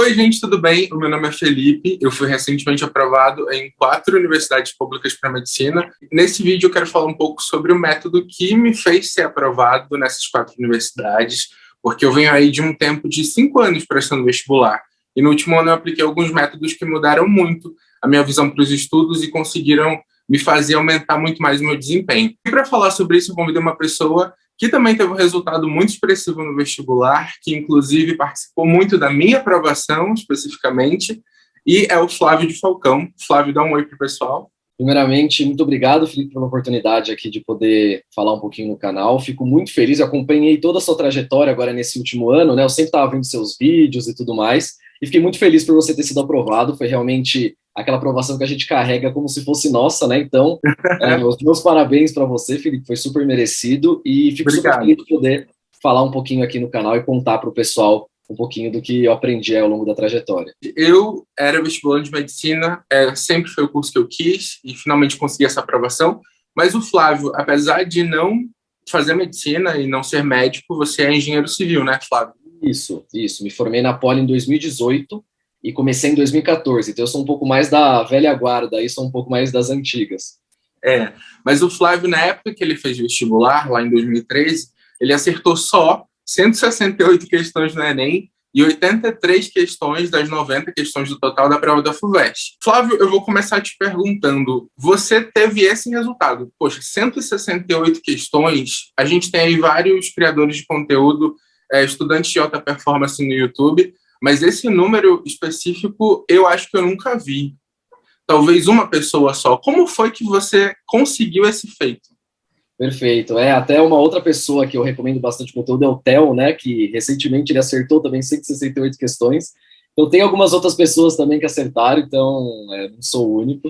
Oi, gente, tudo bem? O meu nome é Felipe, eu fui recentemente aprovado em 4 universidades públicas para medicina. Nesse vídeo eu quero falar um pouco sobre o método que me fez ser aprovado nessas 4 universidades, porque eu venho aí de um tempo de 5 anos prestando vestibular. E no último ano eu apliquei alguns métodos que mudaram muito a minha visão para os estudos e conseguiram me fazer aumentar muito mais o meu desempenho. E para falar sobre isso, eu convidei uma pessoa que também teve um resultado muito expressivo no vestibular, que inclusive participou muito da minha aprovação, especificamente, e é o Flávio de Falcão. Flávio, dá um oi para o pessoal. Primeiramente, muito obrigado, Felipe, pela oportunidade aqui de poder falar um pouquinho no canal. Fico muito feliz, eu acompanhei toda a sua trajetória agora nesse último ano, né? Eu sempre estava vendo seus vídeos e tudo mais, e fiquei muito feliz por você ter sido aprovado. Foi realmente aquela aprovação que a gente carrega como se fosse nossa, né? Então, os meus parabéns para você, Felipe, foi super merecido, e fico super Obrigado. feliz de poder falar um pouquinho aqui no canal e contar para o pessoal um pouquinho do que eu aprendi ao longo da trajetória. Eu era vestibulante de medicina, sempre foi o curso que eu quis e finalmente consegui essa aprovação, mas o Flávio, apesar de não fazer medicina e não ser médico, você é engenheiro civil, né, Flávio? Isso. Me formei na Poli em 2018 e comecei em 2014, então eu sou um pouco mais da velha guarda, aí sou um pouco mais das antigas. Mas o Flávio, na época que ele fez vestibular, lá em 2013, ele acertou só 168 questões no Enem e 83 questões das 90 questões do total da prova da FUVEST. Flávio, eu vou começar te perguntando, você teve esse resultado? Poxa, 168 questões, a gente tem aí vários criadores de conteúdo, estudantes de alta performance no YouTube, mas esse número específico eu acho que eu nunca vi. Talvez uma pessoa só. Como foi que você conseguiu esse feito? Perfeito. Até uma outra pessoa que eu recomendo bastante conteúdo é o Theo, né, que recentemente ele acertou também 168 questões. Eu tenho algumas outras pessoas também que acertaram, então não sou o único.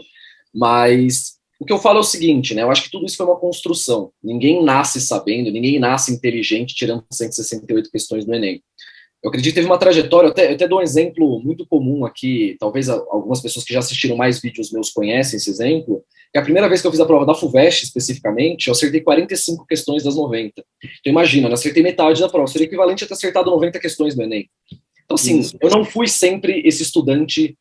Mas o que eu falo é o seguinte, né, eu acho que tudo isso foi uma construção. Ninguém nasce sabendo, ninguém nasce inteligente tirando 168 questões do Enem. Eu acredito que teve uma trajetória, eu até dou um exemplo muito comum aqui, talvez algumas pessoas que já assistiram mais vídeos meus conhecem esse exemplo, que a primeira vez que eu fiz a prova da FUVEST, especificamente, eu acertei 45 questões das 90. Então imagina, eu acertei metade da prova, seria equivalente a ter acertado 90 questões no Enem. Então assim, eu não fui sempre esse estudante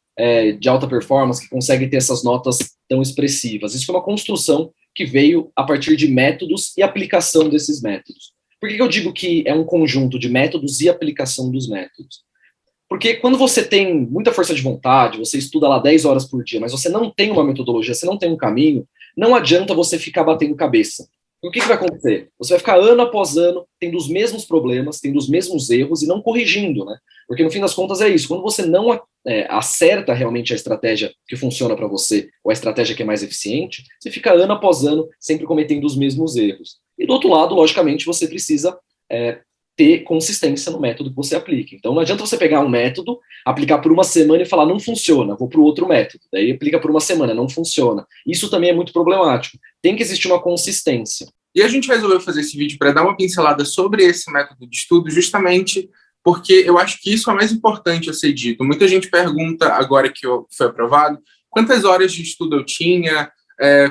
de alta performance que consegue ter essas notas tão expressivas. Isso foi uma construção que veio a partir de métodos e aplicação desses métodos. Por que eu digo que é um conjunto de métodos e aplicação dos métodos? Porque quando você tem muita força de vontade, você estuda lá 10 horas por dia, mas você não tem uma metodologia, você não tem um caminho, não adianta você ficar batendo cabeça. O que vai acontecer? Você vai ficar ano após ano tendo os mesmos problemas, tendo os mesmos erros e não corrigindo, né? Porque no fim das contas é isso. Quando você não acerta realmente a estratégia que funciona para você, ou a estratégia que é mais eficiente, você fica ano após ano sempre cometendo os mesmos erros. E do outro lado, logicamente, você precisa ter consistência no método que você aplica. Então não adianta você pegar um método, aplicar por uma semana e falar, não funciona, vou para o outro método. Daí aplica por uma semana, não funciona. Isso também é muito problemático. Tem que existir uma consistência. E a gente resolveu fazer esse vídeo para dar uma pincelada sobre esse método de estudo, justamente porque eu acho que isso é mais importante a ser dito. Muita gente pergunta, agora que eu fui aprovado, quantas horas de estudo eu tinha,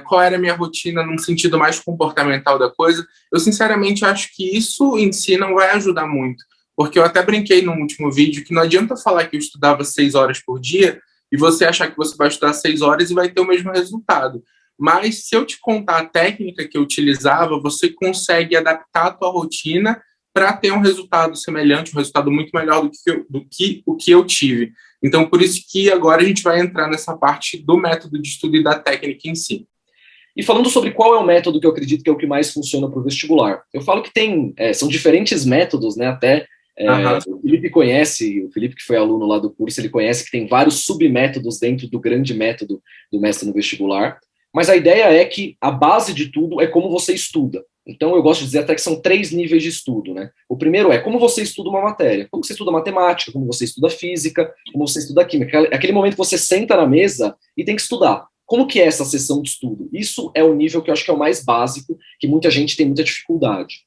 qual era a minha rotina num sentido mais comportamental da coisa. Eu, sinceramente, acho que isso em si não vai ajudar muito, porque eu até brinquei no último vídeo que não adianta falar que eu estudava 6 horas por dia e você achar que você vai estudar 6 horas e vai ter o mesmo resultado. Mas se eu te contar a técnica que eu utilizava, você consegue adaptar a tua rotina para ter um resultado semelhante, um resultado muito melhor do que o que eu tive. Então, por isso que agora a gente vai entrar nessa parte do método de estudo e da técnica em si. E falando sobre qual é o método que eu acredito que é o que mais funciona para o vestibular, eu falo que são diferentes métodos, né? Até o Felipe conhece, o Felipe que foi aluno lá do curso, ele conhece que tem vários submétodos dentro do grande método do mestre no vestibular. Mas a ideia é que a base de tudo é como você estuda. Então, eu gosto de dizer até que são 3 níveis de estudo, né? O primeiro é como você estuda uma matéria, como você estuda matemática, como você estuda física, como você estuda química. Aquele momento que você senta na mesa e tem que estudar. Como que é essa sessão de estudo? Isso é o nível que eu acho que é o mais básico, que muita gente tem muita dificuldade.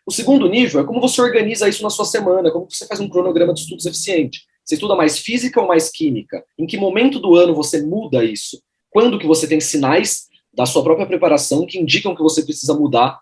O segundo nível é como você organiza isso na sua semana, como você faz um cronograma de estudos eficiente. Você estuda mais física ou mais química? Em que momento do ano você muda isso? Quando que você tem sinais da sua própria preparação que indicam que você precisa mudar,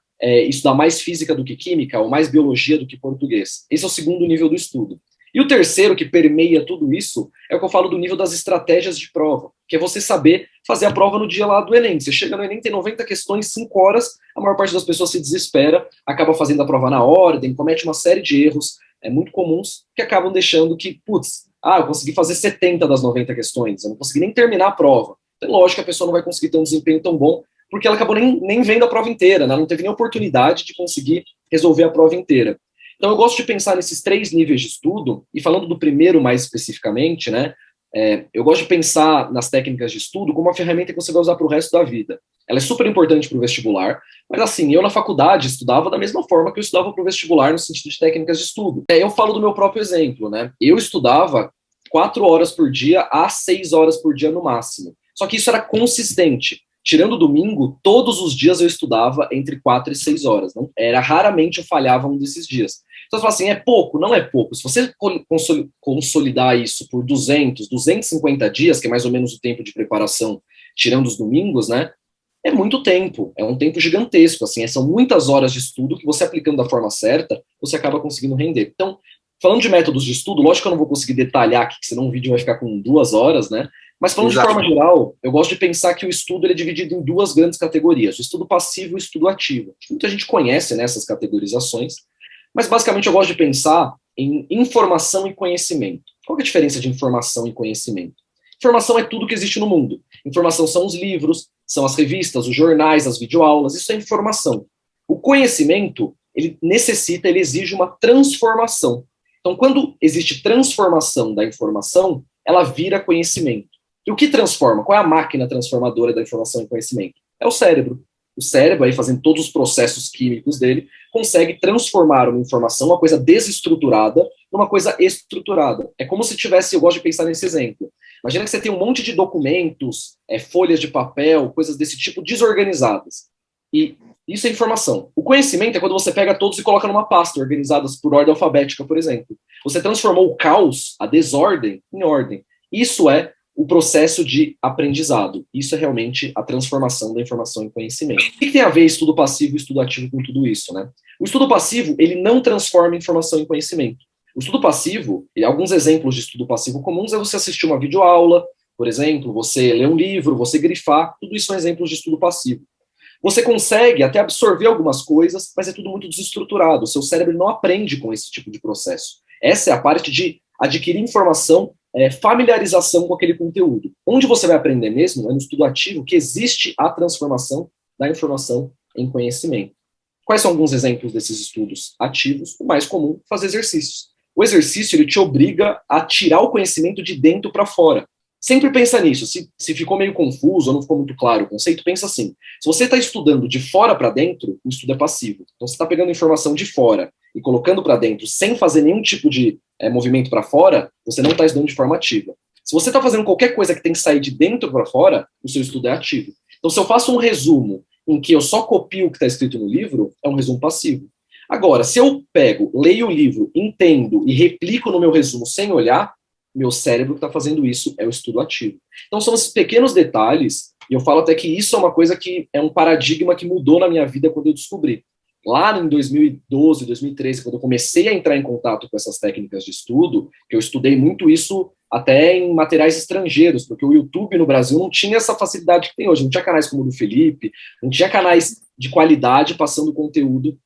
estudar mais física do que química, ou mais biologia do que português? Esse é o segundo nível do estudo. E o terceiro, que permeia tudo isso, é o que eu falo do nível das estratégias de prova, que é você saber fazer a prova no dia lá do Enem. Você chega no Enem, tem 90 questões, 5 horas, a maior parte das pessoas se desespera, acaba fazendo a prova na ordem, comete uma série de erros muito comuns, que acabam deixando que, eu consegui fazer 70 das 90 questões, eu não consegui nem terminar a prova. Então, lógico que a pessoa não vai conseguir ter um desempenho tão bom, porque ela acabou nem vendo a prova inteira, né? Ela não teve nem oportunidade de conseguir resolver a prova inteira. Então, eu gosto de pensar nesses 3 níveis de estudo, e falando do primeiro mais especificamente, né, eu gosto de pensar nas técnicas de estudo como uma ferramenta que você vai usar para o resto da vida. Ela é super importante para o vestibular, mas assim, eu na faculdade estudava da mesma forma que eu estudava para o vestibular no sentido de técnicas de estudo. Eu falo do meu próprio exemplo, né? Eu estudava 4 horas por dia a 6 horas por dia no máximo. Só que isso era consistente. Tirando o domingo, todos os dias eu estudava entre 4 e 6 horas. Não? Raramente eu falhava um desses dias. Então você fala assim, é pouco? Não é pouco. Se você consolidar isso por 200, 250 dias, que é mais ou menos o tempo de preparação, tirando os domingos, né? É muito tempo, é um tempo gigantesco, assim, são muitas horas de estudo que você aplicando da forma certa, você acaba conseguindo render. Então, falando de métodos de estudo, lógico que eu não vou conseguir detalhar aqui, senão o vídeo vai ficar com 2 horas, né? Mas falando de forma geral, eu gosto de pensar que o estudo ele é dividido em 2 grandes categorias, o estudo passivo e o estudo ativo. Muita gente conhece, né, essas categorizações, mas basicamente eu gosto de pensar em informação e conhecimento. Qual é a diferença de informação e conhecimento? Informação é tudo que existe no mundo. Informação são os livros, são as revistas, os jornais, as videoaulas, isso é informação. O conhecimento, ele exige uma transformação. Então, quando existe transformação da informação, ela vira conhecimento. E o que transforma? Qual é a máquina transformadora da informação em conhecimento? É o cérebro. O cérebro, aí fazendo todos os processos químicos dele, consegue transformar uma informação, uma coisa desestruturada, numa coisa estruturada. É como se tivesse, eu gosto de pensar nesse exemplo. Imagina que você tem um monte de documentos, folhas de papel, coisas desse tipo desorganizadas. E isso é informação. O conhecimento é quando você pega todos e coloca numa pasta, organizadas por ordem alfabética, por exemplo. Você transformou o caos, a desordem, em ordem. Isso é o processo de aprendizado. Isso é realmente a transformação da informação em conhecimento. O que tem a ver estudo passivo e estudo ativo com tudo isso, né? O estudo passivo, ele não transforma informação em conhecimento. O estudo passivo, e alguns exemplos de estudo passivo comuns é você assistir uma videoaula, por exemplo, você ler um livro, você grifar, tudo isso são exemplos de estudo passivo. Você consegue até absorver algumas coisas, mas é tudo muito desestruturado. O seu cérebro não aprende com esse tipo de processo. Essa é a parte de adquirir informação, familiarização com aquele conteúdo. Onde você vai aprender mesmo é no estudo ativo que existe a transformação da informação em conhecimento. Quais são alguns exemplos desses estudos ativos? O mais comum, fazer exercícios. O exercício ele te obriga a tirar o conhecimento de dentro para fora. Sempre pensa nisso. Se ficou meio confuso ou não ficou muito claro o conceito, pensa assim. Se você está estudando de fora para dentro, o estudo é passivo. Então, você está pegando informação de fora e colocando para dentro sem fazer nenhum tipo de movimento para fora, você não está estudando de forma ativa. Se você está fazendo qualquer coisa que tem que sair de dentro para fora, o seu estudo é ativo. Então, se eu faço um resumo em que eu só copio o que está escrito no livro, é um resumo passivo. Agora, se eu pego, leio o livro, entendo e replico no meu resumo sem olhar, meu cérebro que está fazendo isso é o estudo ativo. Então são esses pequenos detalhes, e eu falo até que isso é uma coisa que é um paradigma que mudou na minha vida quando eu descobri. Lá em 2012, 2013, quando eu comecei a entrar em contato com essas técnicas de estudo, que eu estudei muito isso até em materiais estrangeiros, porque o YouTube no Brasil não tinha essa facilidade que tem hoje, não tinha canais como o do Felipe, não tinha canais de qualidade passando conteúdo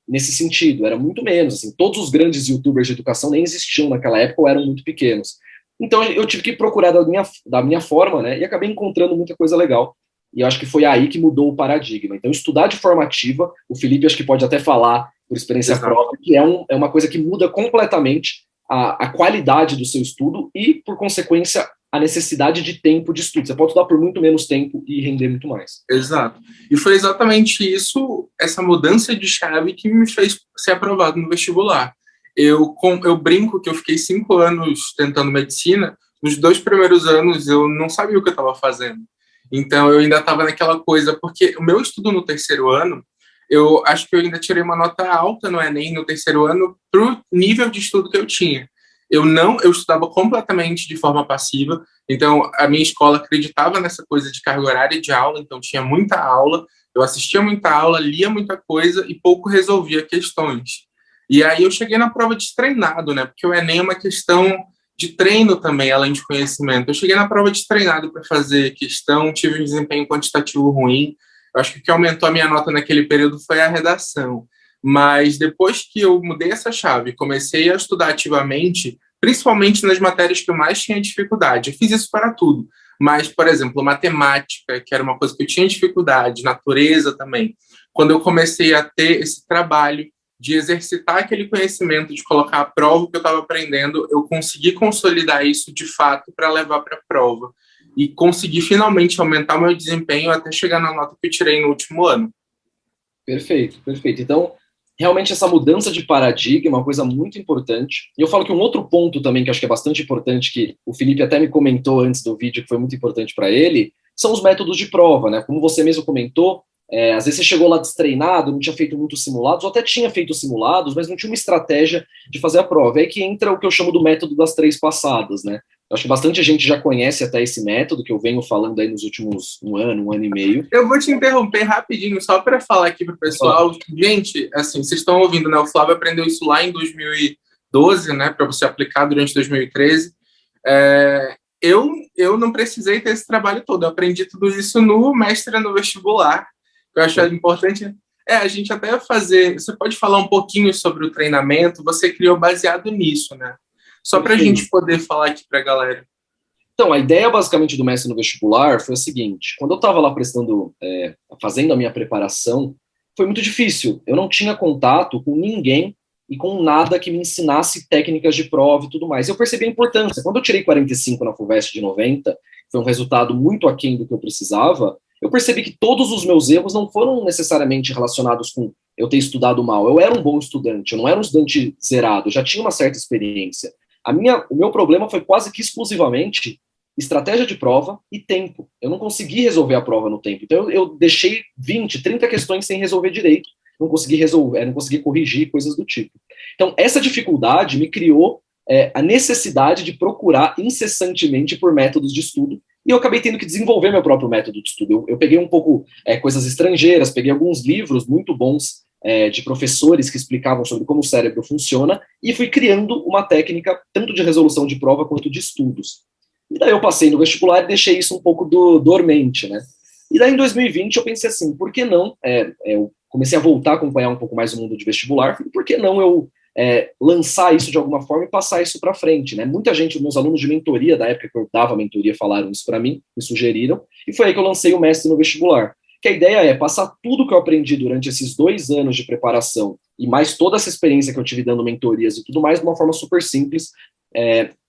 nesse sentido, era muito menos, assim, todos os grandes youtubers de educação nem existiam naquela época ou eram muito pequenos. Então eu tive que procurar da minha forma, né, e acabei encontrando muita coisa legal, e eu acho que foi aí que mudou o paradigma. Então estudar de forma ativa, o Felipe acho que pode até falar por experiência própria, que é uma coisa que muda completamente a qualidade do seu estudo e, por consequência, a necessidade de tempo de estudo. Você pode estudar por muito menos tempo e render muito mais. Exato. E foi exatamente isso, essa mudança de chave que me fez ser aprovado no vestibular. Eu brinco que eu fiquei 5 anos tentando medicina, nos 2 primeiros anos eu não sabia o que eu estava fazendo. Então eu ainda estava naquela coisa, porque o meu estudo no 3º ano, eu acho que eu ainda tirei uma nota alta no Enem no 3º ano para o nível de estudo que eu tinha. Eu estudava completamente de forma passiva, então a minha escola acreditava nessa coisa de carga horária de aula, então tinha muita aula, eu assistia muita aula, lia muita coisa e pouco resolvia questões. E aí eu cheguei na prova destreinado, né? Porque o Enem é uma questão de treino também, além de conhecimento. Eu cheguei na prova destreinado para fazer questão, tive um desempenho quantitativo ruim. Eu acho que o que aumentou a minha nota naquele período foi a redação. Mas depois que eu mudei essa chave, comecei a estudar ativamente, principalmente nas matérias que eu mais tinha dificuldade. Eu fiz isso para tudo. Mas, por exemplo, matemática, que era uma coisa que eu tinha dificuldade, natureza também. Quando eu comecei a ter esse trabalho de exercitar aquele conhecimento, de colocar à prova o que eu estava aprendendo, eu consegui consolidar isso de fato para levar para a prova. E consegui finalmente aumentar o meu desempenho até chegar na nota que eu tirei no último ano. Perfeito, perfeito. Então, realmente essa mudança de paradigma é uma coisa muito importante. E eu falo que um outro ponto também que eu acho que é bastante importante, que o Felipe até me comentou antes do vídeo, que foi muito importante para ele, são os métodos de prova, né? Como você mesmo comentou, às vezes você chegou lá destreinado, não tinha feito muitos simulados, ou até tinha feito simulados, mas não tinha uma estratégia de fazer a prova. É aí que entra o que eu chamo do método das 3 passadas, né? Eu acho que bastante gente já conhece até esse método, que eu venho falando aí nos últimos um ano e meio. Eu vou te interromper rapidinho, só para falar aqui para o pessoal. Gente, assim, vocês estão ouvindo, né? O Flávio aprendeu isso lá em 2012, né? Para você aplicar durante 2013. Eu não precisei ter esse trabalho todo. Eu aprendi tudo isso no mestre no vestibular. Eu acho importante a gente até fazer. Você pode falar um pouquinho sobre o treinamento? Você criou baseado nisso, né? Só para a gente poder falar aqui para a galera. Então, a ideia basicamente do mestre no vestibular foi o seguinte: quando eu estava lá fazendo a minha preparação, foi muito difícil. Eu não tinha contato com ninguém e com nada que me ensinasse técnicas de prova e tudo mais. Eu percebi a importância. Quando eu tirei 45 na FUVEST de 90, foi um resultado muito aquém do que eu precisava, eu percebi que todos os meus erros não foram necessariamente relacionados com eu ter estudado mal. Eu era um bom estudante, eu não era um estudante zerado, eu já tinha uma certa experiência. O meu problema foi quase que exclusivamente estratégia de prova e tempo. Eu não consegui resolver a prova no tempo. Então eu deixei 20, 30 questões sem resolver direito. Não consegui resolver, não consegui corrigir, coisas do tipo. Então essa dificuldade me criou a necessidade de procurar incessantemente por métodos de estudo, e eu acabei tendo que desenvolver meu próprio método de estudo. Eu peguei um pouco coisas estrangeiras, peguei alguns livros muito bons de professores que explicavam sobre como o cérebro funciona, e fui criando uma técnica tanto de resolução de prova quanto de estudos. E daí eu passei no vestibular e deixei isso um pouco dormente, né? E daí em 2020 eu pensei assim, por que não? Eu comecei a voltar a acompanhar um pouco mais o mundo de vestibular, por que não eu lançar isso de alguma forma e passar isso para frente, né? Muita gente, meus alunos de mentoria, da época que eu dava mentoria, falaram isso para mim, me sugeriram, e foi aí que eu lancei o Mestre no Vestibular. Que a ideia é passar tudo que eu aprendi durante esses 2 anos de preparação e mais toda essa experiência que eu tive dando mentorias e tudo mais de uma forma super simples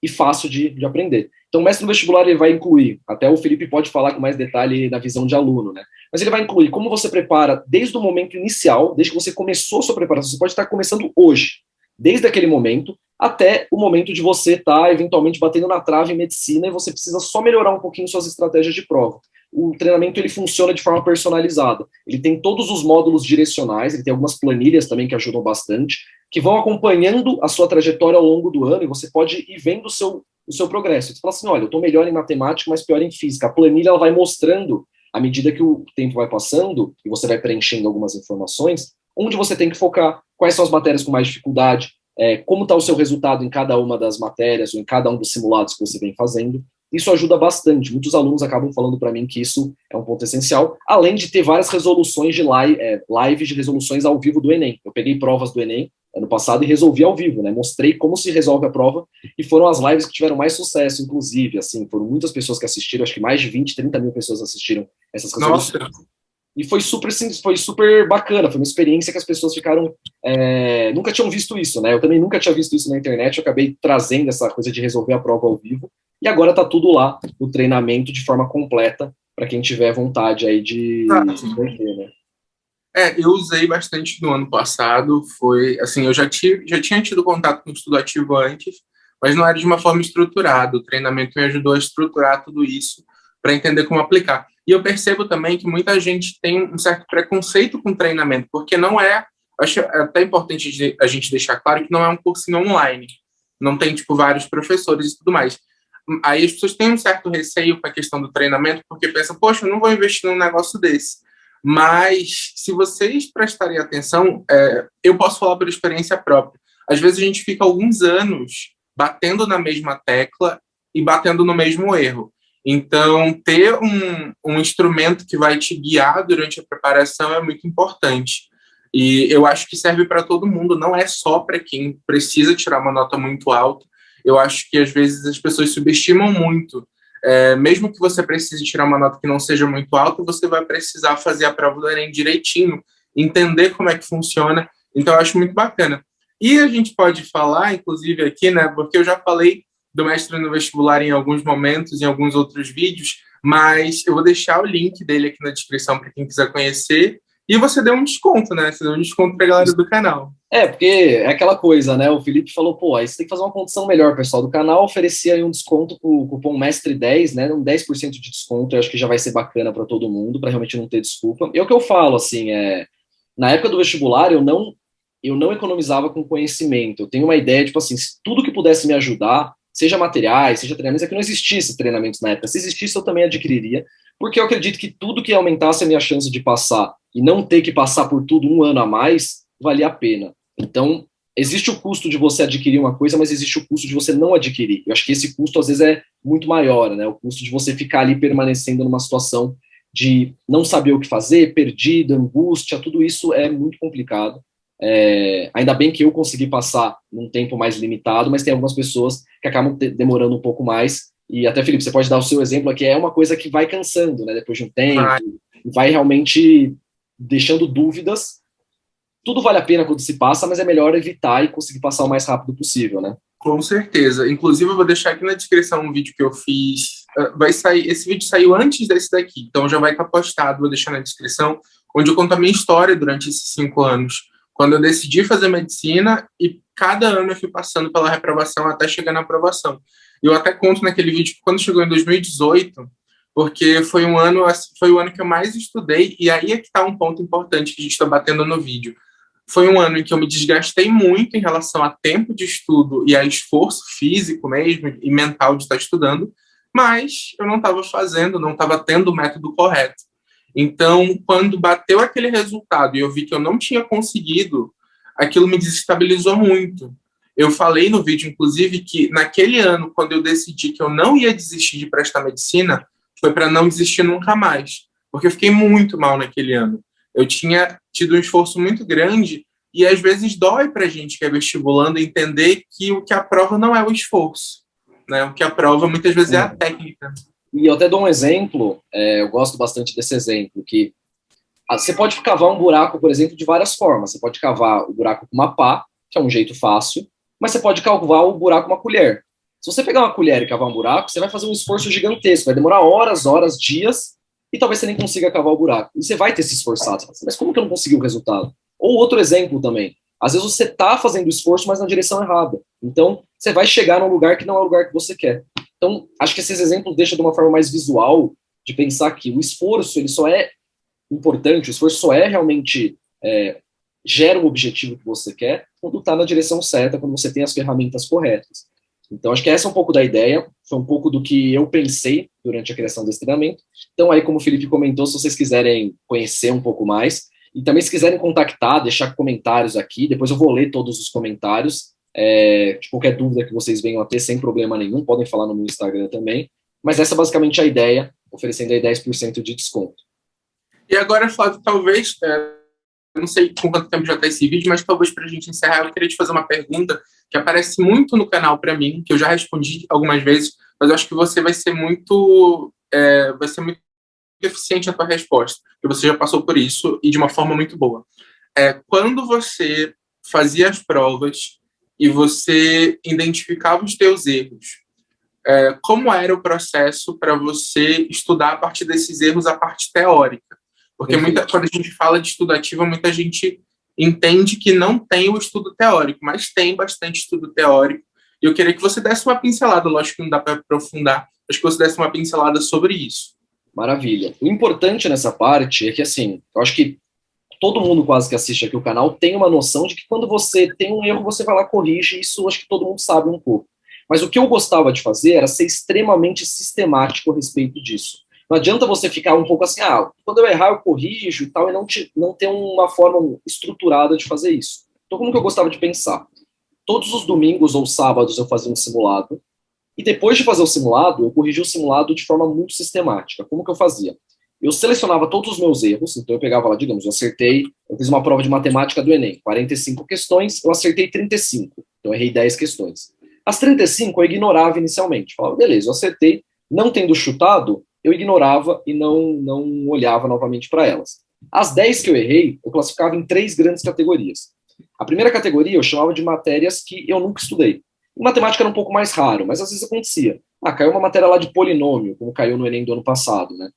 e fácil de aprender. Então, o Mestre no Vestibular ele vai incluir, até o Felipe pode falar com mais detalhe na visão de aluno, né? Mas ele vai incluir como você prepara desde o momento inicial, desde que você começou a sua preparação. Você pode estar começando hoje, desde aquele momento até o momento de você estar eventualmente batendo na trave em medicina e você precisa só melhorar um pouquinho suas estratégias de prova. O treinamento ele funciona de forma personalizada. Ele tem todos os módulos direcionais, ele tem algumas planilhas também que ajudam bastante, que vão acompanhando a sua trajetória ao longo do ano, e você pode ir vendo o seu progresso. Você fala assim, olha, eu estou melhor em matemática, mas pior em física. A planilha ela vai mostrando, à medida que o tempo vai passando, e você vai preenchendo algumas informações, onde você tem que focar, quais são as matérias com mais dificuldade, como está o seu resultado em cada uma das matérias, ou em cada um dos simulados que você vem fazendo. Isso ajuda bastante. Muitos alunos acabam falando para mim que isso é um ponto essencial, além de ter várias resoluções de lives de resoluções ao vivo do Enem. Eu peguei provas do Enem ano passado e resolvi ao vivo, né? Mostrei como se resolve a prova, e foram as lives que tiveram mais sucesso, inclusive, assim, foram muitas pessoas que assistiram, acho que mais de 20, 30 mil pessoas assistiram essas resoluções. Nossa. E foi super bacana, foi uma experiência que as pessoas ficaram, nunca tinham visto isso, né? Eu também nunca tinha visto isso na internet, eu acabei trazendo essa coisa de resolver a prova ao vivo, e agora está tudo lá, o treinamento de forma completa, para quem tiver vontade aí de ver, né? Eu usei bastante no ano passado, foi, assim, eu já tinha tido contato com o estudo ativo antes, mas não era de uma forma estruturada, o treinamento me ajudou a estruturar tudo isso, para entender como aplicar. E eu percebo também que muita gente tem um certo preconceito com treinamento, porque não acho até importante a gente deixar claro que não é um cursinho online, não tem, tipo, vários professores e tudo mais. Aí as pessoas têm um certo receio com a questão do treinamento, porque pensam, poxa, eu não vou investir num negócio desse. Mas, se vocês prestarem atenção, eu posso falar por experiência própria. Às vezes a gente fica alguns anos batendo na mesma tecla e batendo no mesmo erro. Então, ter um instrumento que vai te guiar durante a preparação é muito importante. E eu acho que serve para todo mundo, não é só para quem precisa tirar uma nota muito alta. Eu acho que, às vezes, as pessoas subestimam muito. Mesmo que você precise tirar uma nota que não seja muito alta, você vai precisar fazer a prova do Enem direitinho, entender como é que funciona. Então, eu acho muito bacana. E a gente pode falar, inclusive, aqui, né, porque eu já falei do Mestre no Vestibular em alguns momentos, em alguns outros vídeos, mas eu vou deixar o link dele aqui na descrição para quem quiser conhecer. E você deu um desconto, né? Você deu um desconto para a galera do canal. Porque é aquela coisa, né? O Felipe falou, pô, aí você tem que fazer uma condição melhor, pessoal do canal, oferecia aí um desconto com o cupom Mestre10, né? Um 10% de desconto, eu acho que já vai ser bacana para todo mundo, para realmente não ter desculpa. E é o que eu falo, assim, na época do vestibular, eu não economizava com conhecimento. Eu tenho uma ideia, tipo assim, tudo que pudesse me ajudar, seja materiais, seja treinamentos, é que não existisse treinamentos na época. Se existisse, eu também adquiriria, porque eu acredito que tudo que aumentasse a minha chance de passar e não ter que passar por tudo um ano a mais, valia a pena. Então, existe o custo de você adquirir uma coisa, mas existe o custo de você não adquirir. Eu acho que esse custo, às vezes, é muito maior, né? O custo de você ficar ali permanecendo numa situação de não saber o que fazer, perdido, angústia, tudo isso é muito complicado. Ainda bem que eu consegui passar num tempo mais limitado, mas tem algumas pessoas que acabam demorando um pouco mais. E até, Felipe, você pode dar o seu exemplo aqui, é uma coisa que vai cansando, né? Depois de um tempo, vai realmente deixando dúvidas. Tudo vale a pena quando se passa, mas é melhor evitar e conseguir passar o mais rápido possível, né? Com certeza. Inclusive, eu vou deixar aqui na descrição um vídeo que eu fiz. Vai sair, esse vídeo saiu antes desse daqui, então já vai estar postado, vou deixar na descrição, onde eu conto a minha história durante esses 5 anos. Quando eu decidi fazer medicina e cada ano eu fui passando pela reprovação até chegar na aprovação. Eu até conto naquele vídeo que quando chegou em 2018, porque foi o ano que eu mais estudei, e aí é que está um ponto importante que a gente está batendo no vídeo. Foi um ano em que eu me desgastei muito em relação a tempo de estudo e a esforço físico mesmo e mental de estar estudando, mas eu não estava fazendo, não estava tendo o método correto. Então, quando bateu aquele resultado e eu vi que eu não tinha conseguido, aquilo me desestabilizou muito. Eu falei no vídeo, inclusive, que naquele ano, quando eu decidi que eu não ia desistir de prestar medicina, foi para não desistir nunca mais, porque eu fiquei muito mal naquele ano. Eu tinha tido um esforço muito grande e às vezes dói para a gente que é vestibulando entender que o que aprova não é o esforço, né? O que aprova muitas vezes é a técnica. E eu até dou um exemplo, eu gosto bastante desse exemplo, que você pode cavar um buraco, por exemplo, de várias formas. Você pode cavar o buraco com uma pá, que é um jeito fácil, mas você pode cavar o buraco com uma colher. Se você pegar uma colher e cavar um buraco, você vai fazer um esforço gigantesco, vai demorar horas, dias, e talvez você nem consiga cavar o buraco. E você vai ter se esforçado. Mas como que eu não consegui o resultado? Ou outro exemplo também. Às vezes você está fazendo esforço, mas na direção errada. Então, você vai chegar num lugar que não é o lugar que você quer. Então, acho que esses exemplos deixam de uma forma mais visual de pensar que o esforço, ele só é importante, o esforço só é realmente gera o objetivo que você quer quando está na direção certa, quando você tem as ferramentas corretas. Então, acho que essa é um pouco da ideia, foi um pouco do que eu pensei durante a criação desse treinamento. Então, aí, como o Felipe comentou, se vocês quiserem conhecer um pouco mais, e também se quiserem contactar, deixar comentários aqui, depois eu vou ler todos os comentários, de qualquer dúvida que vocês venham a ter, sem problema nenhum, podem falar no meu Instagram também, mas essa é basicamente a ideia, oferecendo aí 10% de desconto. E agora, Flávio, talvez, eu não sei com quanto tempo já está esse vídeo, mas talvez para a gente encerrar, eu queria te fazer uma pergunta que aparece muito no canal para mim, que eu já respondi algumas vezes, mas eu acho que você vai ser muito eficiente na tua resposta, porque você já passou por isso e de uma forma muito boa. Quando você fazia as provas e você identificava os teus erros, como era o processo para você estudar a partir desses erros a parte teórica? Porque quando a gente fala de estudo ativo, muita gente entende que não tem o estudo teórico, mas tem bastante estudo teórico. E eu queria que você desse uma pincelada, lógico que não dá para aprofundar, mas que você desse uma pincelada sobre isso. Maravilha. O importante nessa parte é que, assim, eu acho que todo mundo quase que assiste aqui o canal tem uma noção de que quando você tem um erro, você vai lá, corrige, isso acho que todo mundo sabe um pouco. Mas o que eu gostava de fazer era ser extremamente sistemático a respeito disso. Não adianta você ficar um pouco assim, quando eu errar eu corrijo e tal, e não ter uma forma estruturada de fazer isso. Então, como que eu gostava de pensar? Todos os domingos ou sábados eu fazia um simulado, e depois de fazer o simulado, eu corrigia o simulado de forma muito sistemática. Como que eu fazia? Eu selecionava todos os meus erros, então eu pegava lá, digamos, eu fiz uma prova de matemática do Enem, 45 questões, eu acertei 35, então eu errei 10 questões. As 35 eu ignorava inicialmente, falava, beleza, eu acertei, não tendo chutado, eu ignorava e não olhava novamente para elas. As 10 que eu errei, eu classificava em 3 grandes categorias. A primeira categoria eu chamava de matérias que eu nunca estudei. Em matemática era um pouco mais raro, mas às vezes acontecia. Caiu uma matéria lá de polinômio, como caiu no Enem do ano passado, né?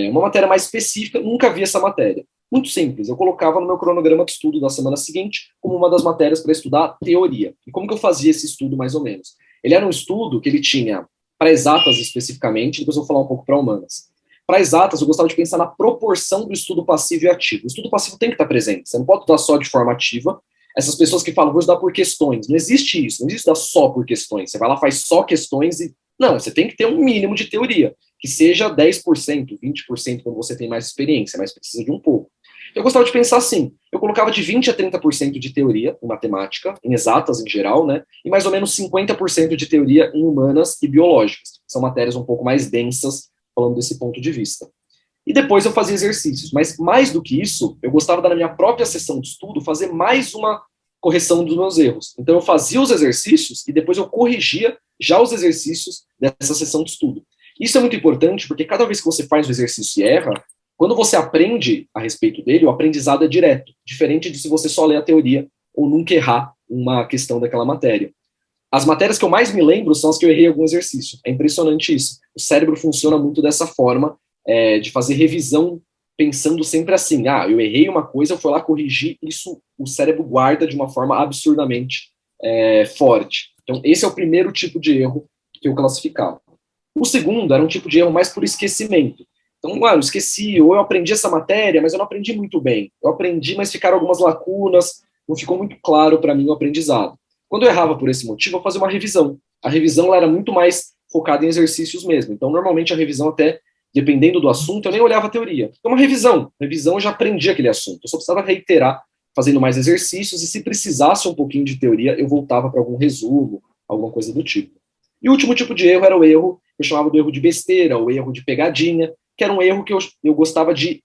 Uma matéria mais específica, nunca vi essa matéria. Muito simples, eu colocava no meu cronograma de estudo da semana seguinte como uma das matérias para estudar teoria. E como que eu fazia esse estudo, mais ou menos? Ele era um estudo que ele tinha, para exatas especificamente, depois eu vou falar um pouco para humanas. Para exatas, eu gostava de pensar na proporção do estudo passivo e ativo. O estudo passivo tem que estar presente, você não pode estudar só de forma ativa. Essas pessoas que falam, vou estudar por questões, não existe isso, não existe estudar só por questões. Você vai lá, faz só questões e... Não, você tem que ter um mínimo de teoria, que seja 10%, 20% quando você tem mais experiência, mas precisa de um pouco. Eu gostava de pensar assim, eu colocava de 20% a 30% de teoria em matemática, em exatas em geral, né, e mais ou menos 50% de teoria em humanas e biológicas. São matérias um pouco mais densas, falando desse ponto de vista. E depois eu fazia exercícios, mas mais do que isso, eu gostava da minha própria sessão de estudo fazer mais uma correção dos meus erros. Então eu fazia os exercícios e depois eu corrigia já os exercícios dessa sessão de estudo. Isso é muito importante porque cada vez que você faz o exercício e erra, quando você aprende a respeito dele, o aprendizado é direto, diferente de se você só ler a teoria ou nunca errar uma questão daquela matéria. As matérias que eu mais me lembro são as que eu errei algum exercício. É impressionante isso. O cérebro funciona muito dessa forma, de fazer revisão pensando sempre assim, eu errei uma coisa, eu fui lá corrigir, isso o cérebro guarda de uma forma absurdamente forte. Então, esse é o primeiro tipo de erro que eu classificava. O segundo era um tipo de erro mais por esquecimento. Então, eu esqueci, ou eu aprendi essa matéria, mas eu não aprendi muito bem. Eu aprendi, mas ficaram algumas lacunas, não ficou muito claro para mim o aprendizado. Quando eu errava por esse motivo, eu fazia uma revisão. A revisão ela era muito mais focada em exercícios mesmo. Então, normalmente, a revisão até, dependendo do assunto, eu nem olhava a teoria. Então, uma revisão. Revisão, eu já aprendi aquele assunto. Eu só precisava reiterar, fazendo mais exercícios, e se precisasse um pouquinho de teoria, eu voltava para algum resumo, alguma coisa do tipo. E o último tipo de erro era o erro, eu chamava do erro de besteira, o erro de pegadinha, que era um erro que eu gostava de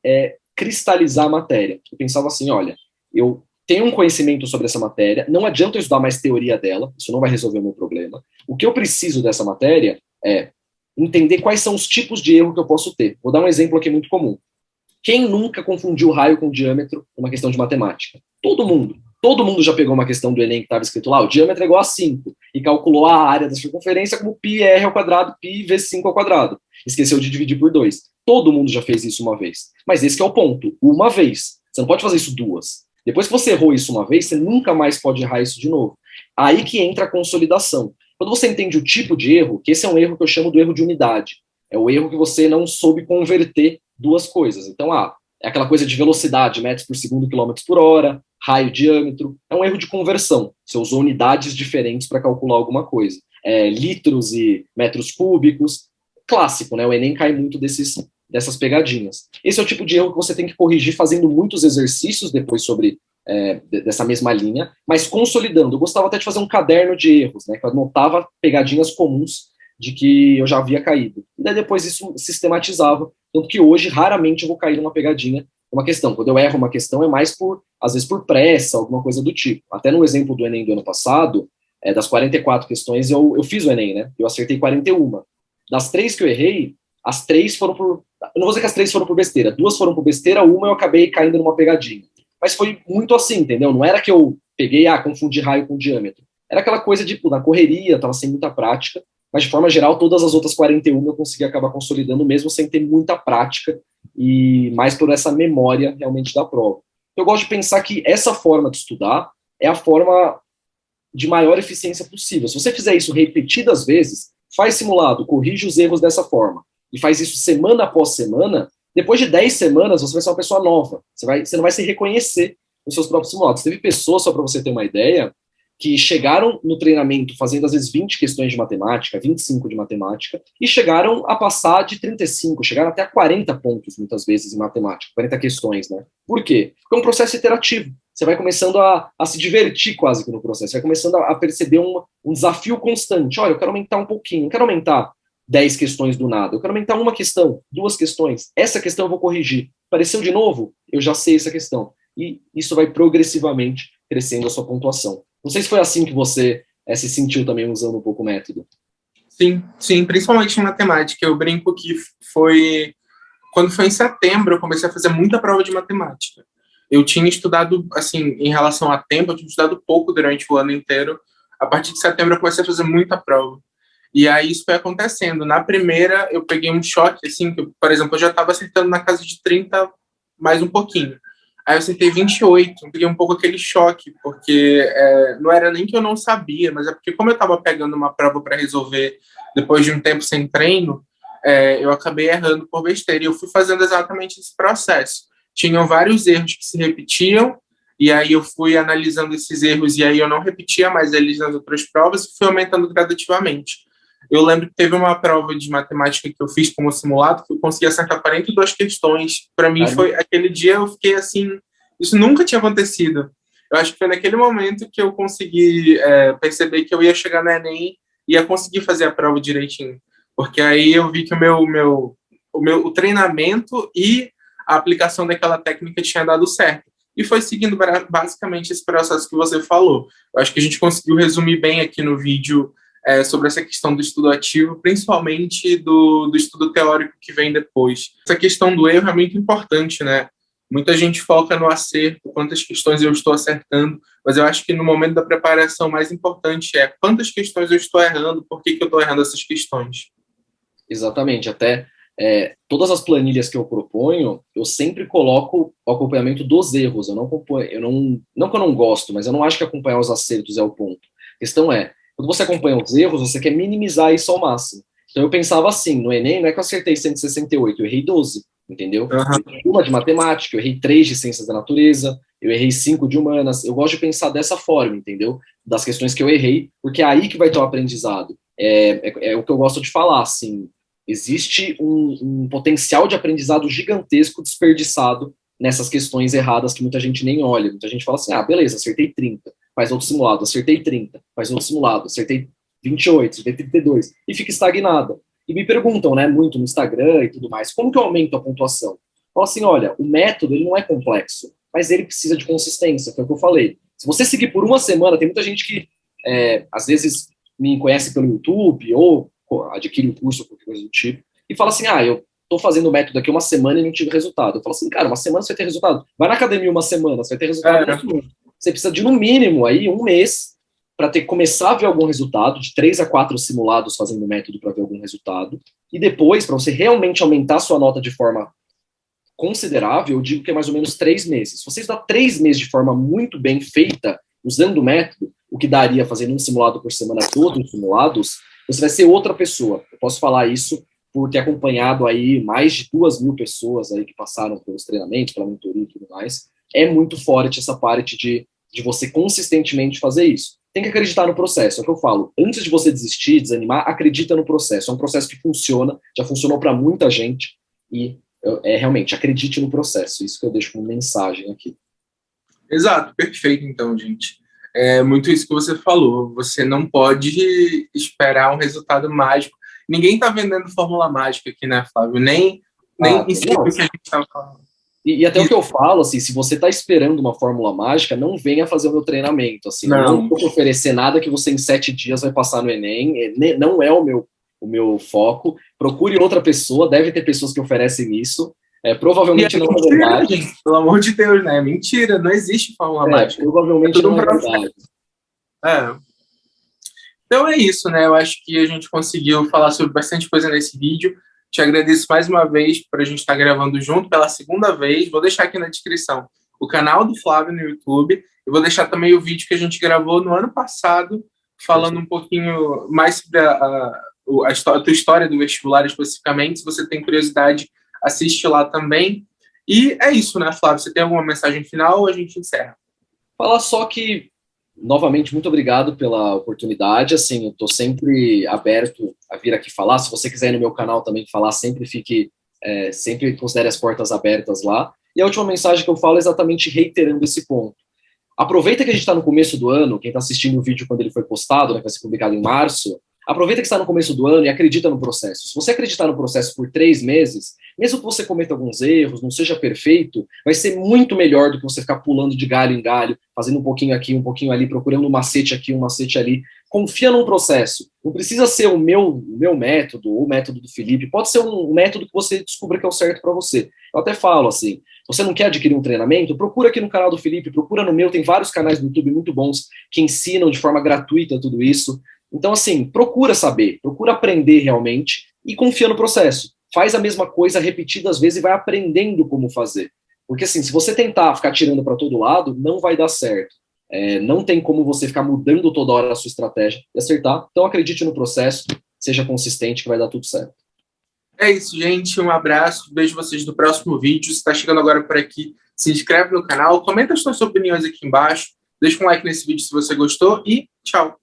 cristalizar a matéria. Eu pensava assim, olha, eu tenho um conhecimento sobre essa matéria, não adianta eu estudar mais teoria dela, isso não vai resolver o meu problema. O que eu preciso dessa matéria é entender quais são os tipos de erro que eu posso ter. Vou dar um exemplo aqui muito comum. Quem nunca confundiu raio com diâmetro numa questão de matemática? Todo mundo. Todo mundo já pegou uma questão do Enem que estava escrito lá, o diâmetro é igual a 5, e calculou a área da circunferência como πr ao quadrado, π vezes 5 ao quadrado. Esqueceu de dividir por 2. Todo mundo já fez isso uma vez. Mas esse que é o ponto, uma vez. Você não pode fazer isso duas. Depois que você errou isso uma vez, você nunca mais pode errar isso de novo. Aí que entra a consolidação. Quando você entende o tipo de erro, que esse é um erro que eu chamo do erro de unidade. É o erro que você não soube converter duas coisas. Então, é aquela coisa de velocidade, metros por segundo, quilômetros por hora, raio, diâmetro. É um erro de conversão. Você usou unidades diferentes para calcular alguma coisa. Litros e metros cúbicos. Clássico, né? O Enem cai muito dessas pegadinhas. Esse é o tipo de erro que você tem que corrigir fazendo muitos exercícios depois sobre dessa mesma linha, mas consolidando. Eu gostava até de fazer um caderno de erros, né? Que eu anotava pegadinhas comuns de que eu já havia caído. E daí depois isso sistematizava. Tanto que hoje, raramente, eu vou cair numa pegadinha, uma questão. Quando eu erro uma questão, é mais às vezes por pressa, alguma coisa do tipo. Até no exemplo do Enem do ano passado, das 44 questões, eu fiz o Enem, né? Eu acertei 41. Das 3 que eu errei, as 3 foram por... Eu não vou dizer que as 3 foram por besteira. 2 foram por besteira, uma eu acabei caindo numa pegadinha. Mas foi muito assim, entendeu? Não era que eu peguei, confundi raio com diâmetro. Era aquela coisa de, na correria, tava sem muita prática. Mas, de forma geral, todas as outras 41 eu consegui acabar consolidando, mesmo sem ter muita prática, e mais por essa memória, realmente, da prova. Eu gosto de pensar que essa forma de estudar é a forma de maior eficiência possível. Se você fizer isso repetidas vezes, faz simulado, corrige os erros dessa forma, e faz isso semana após semana, depois de 10 semanas, você vai ser uma pessoa nova. Você não vai se reconhecer nos seus próprios simulados. Teve pessoas, só para você ter uma ideia, que chegaram no treinamento fazendo às vezes 20 questões de matemática, 25 de matemática, e chegaram a passar de 35, chegaram até a 40 pontos muitas vezes em matemática, 40 questões, né? Por quê? Porque é um processo iterativo. Você vai começando a se divertir quase que no processo, vai começando a perceber um desafio constante. Olha, eu quero aumentar um pouquinho, não quero aumentar 10 questões do nada, eu quero aumentar uma questão, 2 questões, essa questão eu vou corrigir. Apareceu de novo? Eu já sei essa questão. E isso vai progressivamente crescendo a sua pontuação. Não sei se foi assim que você se sentiu também usando um pouco o método. Sim, sim, principalmente em matemática. Eu brinco que foi... Quando foi em setembro, eu comecei a fazer muita prova de matemática. Eu tinha estudado, assim, em relação a tempo, eu tinha estudado pouco durante o ano inteiro. A partir de setembro, eu comecei a fazer muita prova. E aí isso foi acontecendo. Na primeira, eu peguei um choque, assim, que, por exemplo, eu já estava acertando na casa de 30, mais um pouquinho. Aí eu acertei 28, eu peguei um pouco aquele choque, porque não era nem que eu não sabia, mas é porque como eu estava pegando uma prova para resolver depois de um tempo sem treino, eu acabei errando por besteira. E eu fui fazendo exatamente esse processo. Tinham vários erros que se repetiam, e aí eu fui analisando esses erros, e aí eu não repetia mais eles nas outras provas, e fui aumentando gradativamente. Eu lembro que teve uma prova de matemática que eu fiz como simulado, que eu consegui acertar 42 questões. Para mim, foi aquele dia eu fiquei assim, isso nunca tinha acontecido. Eu acho que foi naquele momento que eu consegui perceber que eu ia chegar no Enem e ia conseguir fazer a prova direitinho. Porque aí eu vi que o treinamento e a aplicação daquela técnica tinha dado certo. E foi seguindo basicamente esse processo que você falou. Eu acho que a gente conseguiu resumir bem aqui no vídeo sobre essa questão do estudo ativo, principalmente do estudo teórico que vem depois. Essa questão do erro é muito importante, né? Muita gente foca no acerto, quantas questões eu estou acertando, mas eu acho que no momento da preparação, o mais importante é quantas questões eu estou errando, por que eu estou errando essas questões. Exatamente, até todas as planilhas que eu proponho, eu sempre coloco o acompanhamento dos erros. Eu não acompanho, não que eu não gosto, mas eu não acho que acompanhar os acertos é o ponto. A questão é, quando você acompanha os erros, você quer minimizar isso ao máximo. Então eu pensava assim, no Enem não é que eu acertei 168, eu errei 12, entendeu? Uhum. Eu errei uma de matemática, eu errei 3 de ciências da natureza, eu errei 5 de humanas. Eu gosto de pensar dessa forma, entendeu? Das questões que eu errei, porque é aí que vai ter o aprendizado. É o que eu gosto de falar, assim, existe um potencial de aprendizado gigantesco desperdiçado nessas questões erradas que muita gente nem olha. Muita gente fala assim, beleza, acertei 30, faz outro simulado, acertei 30, faz outro simulado, acertei 28, acertei 32, e fica estagnada. E me perguntam, né, muito no Instagram e tudo mais, como que eu aumento a pontuação? Fala assim, olha, o método, ele não é complexo, mas ele precisa de consistência, foi o que eu falei. Se você seguir por uma semana, tem muita gente que, às vezes, me conhece pelo YouTube, ou adquire um curso, qualquer coisa do tipo, e fala assim, eu tô fazendo o método aqui uma semana e não tive resultado. Eu falo assim, cara, uma semana você vai ter resultado. Vai na academia uma semana, você vai ter resultado uma semana. Você precisa de, no mínimo, aí, um mês para começar a ver algum resultado, de 3 a 4 simulados fazendo o método para ver algum resultado, e depois, para você realmente aumentar a sua nota de forma considerável, eu digo que é mais ou menos 3 meses. Se você estudar 3 meses de forma muito bem feita, usando o método, o que daria fazendo um simulado por semana, todos os simulados, você vai ser outra pessoa. Eu posso falar isso por ter acompanhado aí mais de 2.000 pessoas aí que passaram pelos treinamentos, pela mentoria e tudo mais. É muito forte essa parte de você consistentemente fazer isso. Tem que acreditar no processo, é o que eu falo. Antes de você desistir, desanimar, acredita no processo. É um processo que funciona, já funcionou para muita gente, e realmente, acredite no processo. Isso que eu deixo como mensagem aqui. Exato, perfeito, então, gente. É muito isso que você falou. Você não pode esperar um resultado mágico. Ninguém está vendendo fórmula mágica aqui, né, Flávio? Nem em cima do que a gente estava falando. E até o que eu falo, assim, se você está esperando uma fórmula mágica, não venha fazer o meu treinamento. Assim, não vou te oferecer nada que você em 7 dias vai passar no Enem. Não é o meu foco. Procure outra pessoa, deve ter pessoas que oferecem isso. Provavelmente não é verdade. Gente, pelo amor de Deus, né? É mentira, não existe fórmula mágica. Provavelmente não é verdade. Então é isso, né? Eu acho que a gente conseguiu falar sobre bastante coisa nesse vídeo. Te agradeço mais uma vez por a gente estar gravando junto pela segunda vez. Vou deixar aqui na descrição o canal do Flávio no YouTube. E vou deixar também o vídeo que a gente gravou no ano passado, falando um pouquinho mais sobre a tua história do vestibular especificamente. Se você tem curiosidade, assiste lá também. E é isso, né, Flávio? Você tem alguma mensagem final ou a gente encerra? Falar só que novamente, muito obrigado pela oportunidade. Assim, eu estou sempre aberto a vir aqui falar. Se você quiser ir no meu canal também falar, sempre considere as portas abertas lá. E a última mensagem que eu falo é exatamente reiterando esse ponto. Aproveita que a gente está no começo do ano, quem está assistindo o vídeo quando ele foi postado, né, que vai ser publicado em março, aproveita que está no começo do ano e acredita no processo. Se você acreditar no processo por 3 meses, mesmo que você cometa alguns erros, não seja perfeito, vai ser muito melhor do que você ficar pulando de galho em galho, fazendo um pouquinho aqui, um pouquinho ali, procurando um macete aqui, um macete ali. Confia num processo. Não precisa ser o meu método, ou o método do Felipe, pode ser um método que você descubra que é o certo para você. Eu até falo assim, você não quer adquirir um treinamento? Procura aqui no canal do Felipe, procura no meu, tem vários canais do YouTube muito bons que ensinam de forma gratuita tudo isso. Então, assim, procura saber, procura aprender realmente e confia no processo. Faz a mesma coisa repetidas vezes e vai aprendendo como fazer. Porque, assim, se você tentar ficar tirando para todo lado, não vai dar certo. Não tem como você ficar mudando toda hora a sua estratégia e acertar. Então, acredite no processo, seja consistente que vai dar tudo certo. É isso, gente. Um abraço. Vejo vocês no próximo vídeo. Se está chegando agora por aqui, se inscreve no canal, comenta as suas opiniões aqui embaixo, deixa um like nesse vídeo se você gostou e tchau.